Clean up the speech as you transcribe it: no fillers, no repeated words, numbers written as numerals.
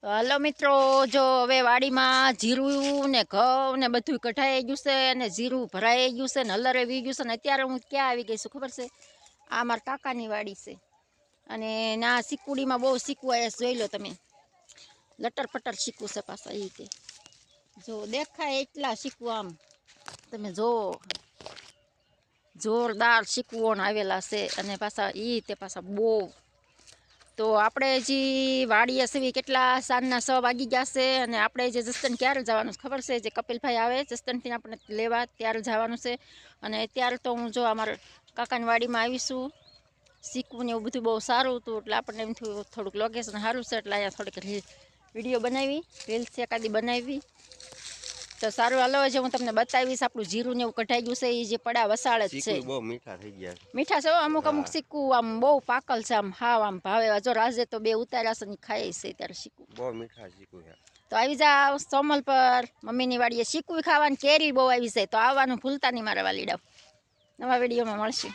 Hello મિત્રો, જો હવે વાડીમાં જીરું ને ઘઉં ને બધું કઢાઈ ગયું છે અને જીરું ભરાઈ ગયું છે ને હલરે વી ગયું છે ને અત્યારે હું ક્યાં આવી ગઈ છું ખબર છે? આ મારા કાકાની વાડી છે અને ના સિકુડીમાં બહુ સિકું આવ્યા જોઈ લો તમે. લટર પટર સિકું છે પાછા એ રીતે જો દેખાય એટલા સિકું આમ તમે જો જોરદાર સિકુઓણ આવેલા છે અને પાછા એ રીતે પાછા બહુ. તો આપણે હજી વાડીએ સીવી કેટલા સાંજના 6 વાગી ગયા છે અને આપણે જે જસ્તન ક્યારે જવાનું છે ખબર છે? જે કપિલભાઈ આવે જસ્તનથી આપણે લેવા ત્યારે જવાનું છે. અને અત્યારે તો હું જો અમારા કાકાની વાડીમાં આવીશું. શીખવું ને એવું બધું બહુ સારું હતું એટલે આપણને એમ થયું થોડુંક લોકેશન સારું છે એટલે અહીંયા થોડીક વિડીયો બનાવી, રીલ્સ એકાદી બનાવી. તો સારું, હાલો જે હું તમને બતાવીશ આપણું જીરું ને એવું કઢાઈ ગયું છે. એ જે પડા વસાળ જ છે, બહુ મીઠા થઈ ગયા. મીઠા છે અમુક અમુક સિક્કું આમ બહુ પાકલ છે, આમ હાવ આમ ભાવે. જો રાજે તો 2 ઉતાર્યા છે ને ખાય છે ત્યારે સિક્કું બહુ મીઠા શીખું છે. તો આવી જાવ સોમલ પર મમ્મીની વાડીએ સિક્કું ખાવાની કેરી બહુ આવી છે. તો આવવાનું ભૂલતા નહીં મારા વાલીડાઓ. નવા વિડીયોમાં મળશું.